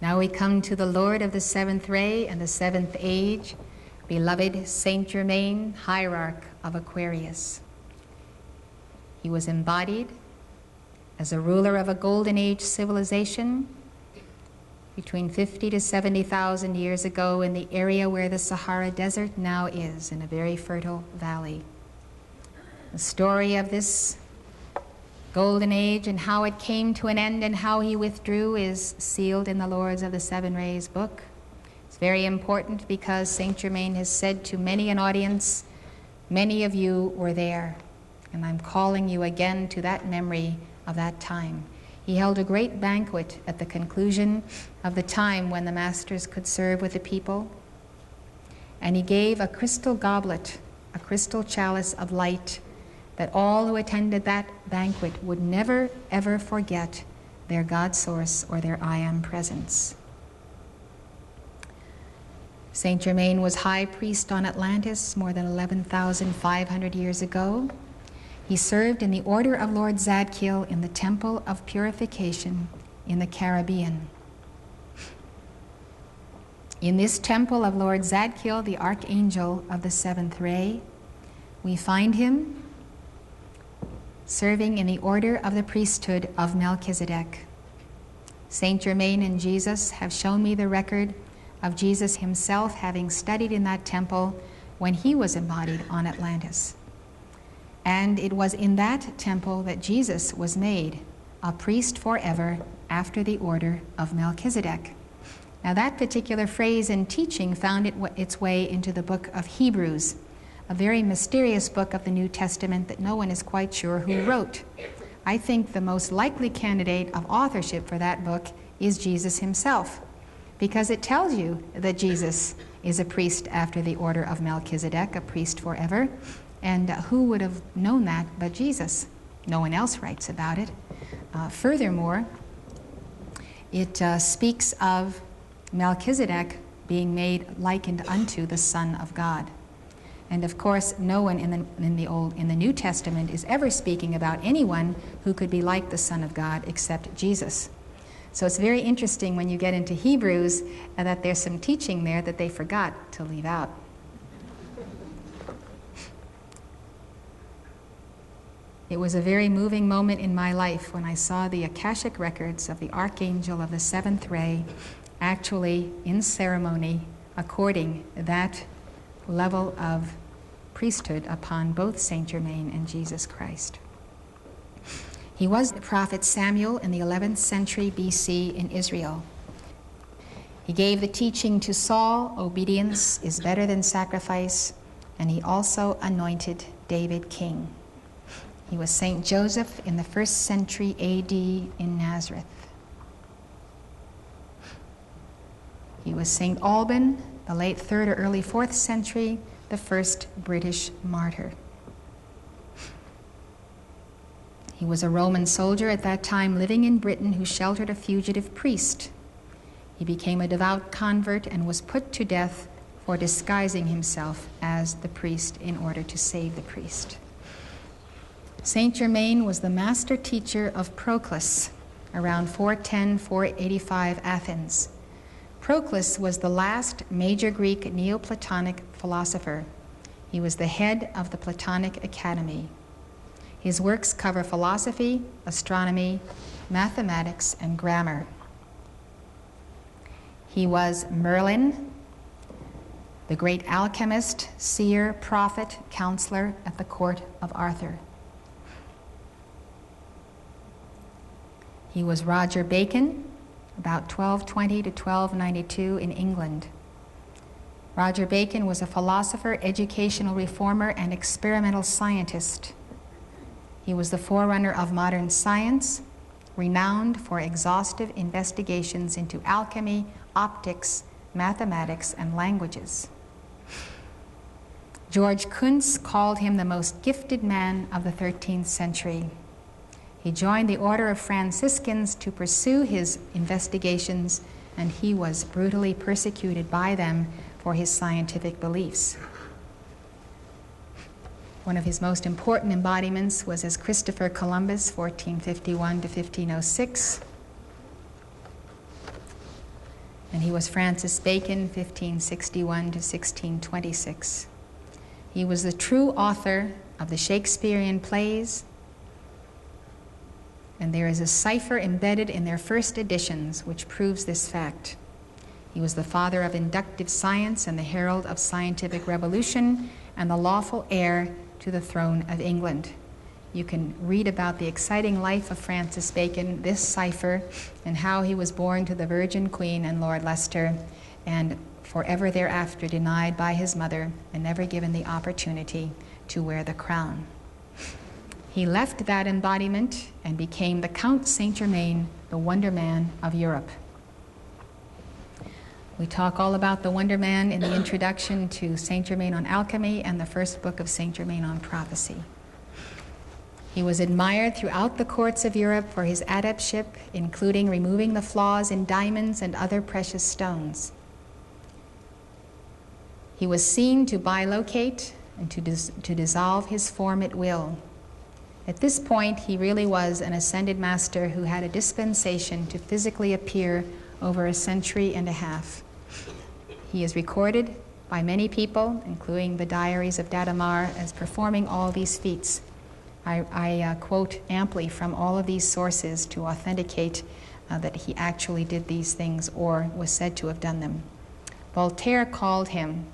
Now we come to the Lord of the seventh ray and the seventh age, beloved Saint Germain, hierarch of Aquarius. He was embodied as a ruler of a golden age civilization between 50 to 70,000 years ago in the area where the Sahara Desert now is, in a very fertile valley. The story of this golden age and how it came to an end and how he withdrew is sealed in the Lords of the Seven Rays book. It's very important because Saint Germain has said to many an audience, many of you were there, and I'm calling you again to that memory of that time. He held a great banquet at the conclusion of the time when the masters could serve with the people, and he gave a crystal goblet, a crystal chalice of light, that all who attended that banquet would never, ever forget their God source or their I Am presence. Saint Germain was high priest on Atlantis more than 11,500 years ago. He served in the order of Lord Zadkiel in the Temple of Purification in the Caribbean. In this temple of Lord Zadkiel, the archangel of the seventh ray, we find him serving in the order of the priesthood of Melchizedek. Saint Germain and Jesus have shown me the record of Jesus himself having studied in that temple when he was embodied on Atlantis. And it was in that temple that Jesus was made a priest forever after the order of Melchizedek. Now that particular phrase and teaching found its way into the book of Hebrews, a very mysterious book of the New Testament that no one is quite sure who wrote. I think the most likely candidate of authorship for that book is Jesus himself, because it tells you that Jesus is a priest after the order of Melchizedek, a priest forever. And who would have known that but Jesus? No one else writes about it. Furthermore, it speaks of Melchizedek being made likened unto the Son of God. And of course, no one in the New Testament is ever speaking about anyone who could be like the Son of God except Jesus. So it's very interesting when you get into Hebrews that there's some teaching there that they forgot to leave out. It was a very moving moment in my life when I saw the Akashic records of the Archangel of the Seventh Ray actually in ceremony according that level of priesthood upon both Saint Germain and Jesus Christ. He was the prophet Samuel in the 11th century BC in Israel. He gave the teaching to Saul, obedience is better than sacrifice, and he also anointed David king. He was Saint Joseph in the 1st century AD in Nazareth. He was Saint Alban, the late 3rd or early 4th century, the first British martyr. He was a Roman soldier at that time living in Britain who sheltered a fugitive priest. He became a devout convert and was put to death for disguising himself as the priest in order to save the priest. Saint Germain was the master teacher of Proclus around 410-485 Athens. Proclus was the last major Greek Neoplatonic philosopher. He was the head of the Platonic Academy. His works cover philosophy, astronomy, mathematics, and grammar. He was Merlin, the great alchemist, seer, prophet, counselor at the court of Arthur. He was Roger Bacon, about 1220 to 1292 in England. Roger Bacon was a philosopher, educational reformer, and experimental scientist. He was the forerunner of modern science, renowned for exhaustive investigations into alchemy, optics, mathematics, and languages. George Kunz called him the most gifted man of the 13th century. He joined the Order of Franciscans to pursue his investigations, and he was brutally persecuted by them for his scientific beliefs. One of his most important embodiments was as Christopher Columbus, 1451 to 1506. and he was Francis Bacon, 1561 to 1626. He was the true author of the Shakespearean plays, and there is a cipher embedded in their first editions which proves this fact. He was the father of inductive science and the herald of scientific revolution and the lawful heir to the throne of England. You can read about the exciting life of Francis Bacon, this cipher, and how he was born to the Virgin Queen and Lord Leicester, and forever thereafter denied by his mother and never given the opportunity to wear the crown. He left that embodiment and became the Count Saint Germain, the Wonder Man of Europe. We talk all about the Wonder Man in the introduction to Saint Germain on alchemy and the first book of Saint Germain on prophecy. He was admired throughout the courts of Europe for his adeptship, including removing the flaws in diamonds and other precious stones. He was seen to bilocate and to dissolve his form at will. At this point, he really was an ascended master who had a dispensation to physically appear over a century and a half. He is recorded by many people, including the diaries of Datamar, as performing all these feats. I quote amply from all of these sources to authenticate that he actually did these things or was said to have done them. Voltaire called him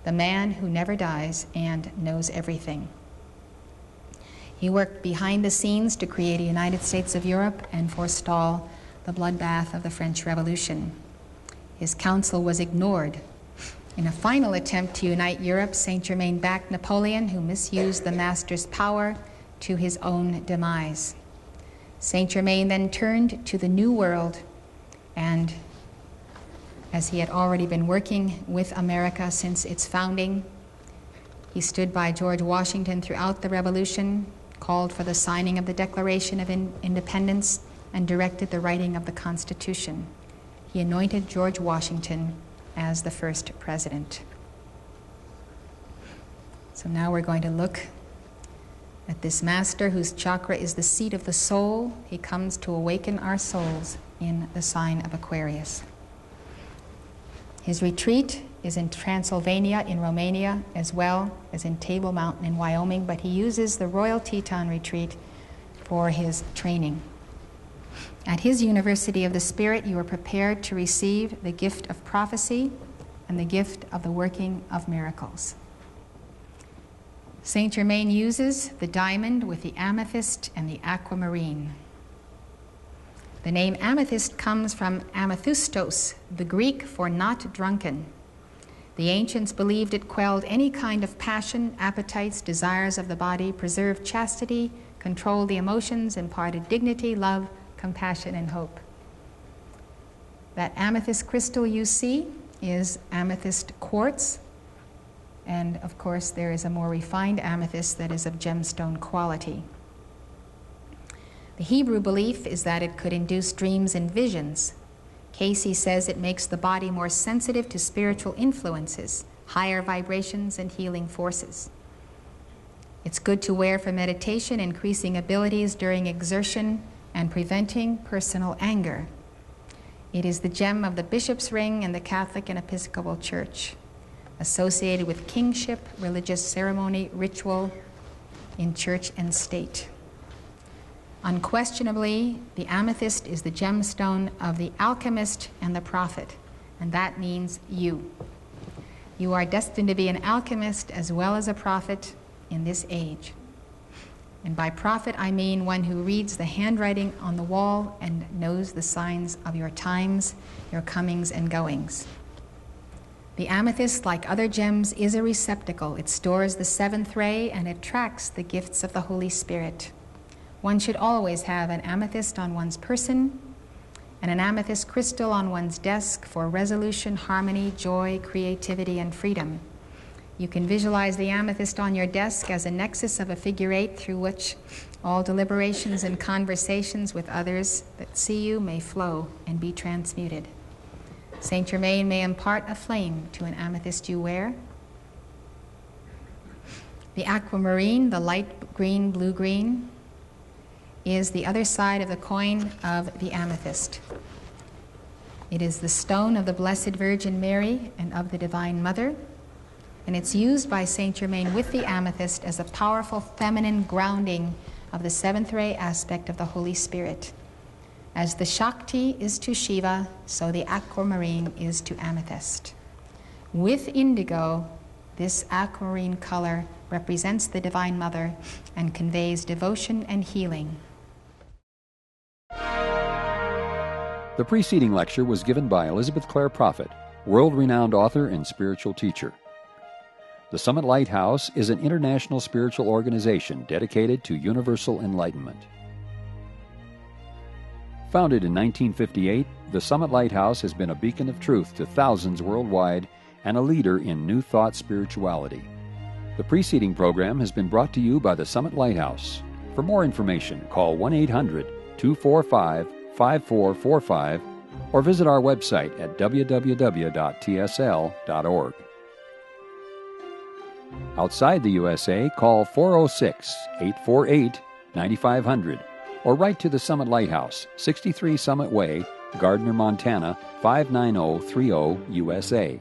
the man who never dies and knows everything. He worked behind the scenes to create a United States of Europe and forestall the bloodbath of the French Revolution. His counsel was ignored. In a final attempt to unite Europe, Saint Germain backed Napoleon, who misused the master's power to his own demise. Saint Germain then turned to the New World, and as he had already been working with America since its founding, he stood by George Washington throughout the Revolution, called for the signing of the Declaration of Independence, and directed the writing of the Constitution. He anointed George Washington as the first president. So now we're going to look at this master whose chakra is the seat of the soul. He comes to awaken our souls in the sign of Aquarius. His retreat is in Transylvania in Romania, as well as in Table Mountain in Wyoming, but he uses the Royal Teton Retreat for his training. At his University of the Spirit, you are prepared to receive the gift of prophecy and the gift of the working of miracles. Saint Germain uses the diamond with the amethyst and the aquamarine. The name amethyst comes from amethystos, the Greek for not drunken. The ancients believed it quelled any kind of passion, appetites, desires of the body, preserved chastity, controlled the emotions, imparted dignity, love, compassion, and hope. That amethyst crystal you see is amethyst quartz, and of course there is a more refined amethyst that is of gemstone quality. The Hebrew belief is that it could induce dreams and visions. Casey says it makes the body more sensitive to spiritual influences, higher vibrations, and healing forces. It's good to wear for meditation, increasing abilities during exertion, and preventing personal anger. It is the gem of the bishop's ring in the Catholic and Episcopal Church, associated with kingship, religious ceremony, ritual in church and state. Unquestionably, the amethyst is the gemstone of the alchemist and the prophet, and that means you. You are destined to be an alchemist as well as a prophet in this age. And by prophet, I mean one who reads the handwriting on the wall and knows the signs of your times, your comings and goings. The amethyst, like other gems, is a receptacle. It stores the seventh ray and attracts the gifts of the Holy Spirit. One should always have an amethyst on one's person and an amethyst crystal on one's desk for resolution, harmony, joy, creativity, and freedom. You can visualize the amethyst on your desk as a nexus of a figure eight through which all deliberations and conversations with others that see you may flow and be transmuted. Saint Germain may impart a flame to an amethyst you wear. The aquamarine, the light green, blue-green, is the other side of the coin of the amethyst. It is the stone of the Blessed Virgin Mary and of the Divine Mother, and it's used by Saint Germain with the amethyst as a powerful feminine grounding of the seventh ray aspect of the Holy Spirit. As the Shakti is to Shiva, so the aquamarine is to amethyst. With indigo, this aquamarine color represents the Divine Mother and conveys devotion and healing. The preceding lecture was given by Elizabeth Clare Prophet, world-renowned author and spiritual teacher. The Summit Lighthouse is an international spiritual organization dedicated to universal enlightenment. Founded in 1958, the Summit Lighthouse has been a beacon of truth to thousands worldwide and a leader in New Thought spirituality. The preceding program has been brought to you by the Summit Lighthouse. For more information, call 1-800-245-5445 or visit our website at www.tsl.org. Outside the USA, call 406-848-9500 or write to the Summit Lighthouse, 63 Summit Way, Gardner, Montana, 59030, USA.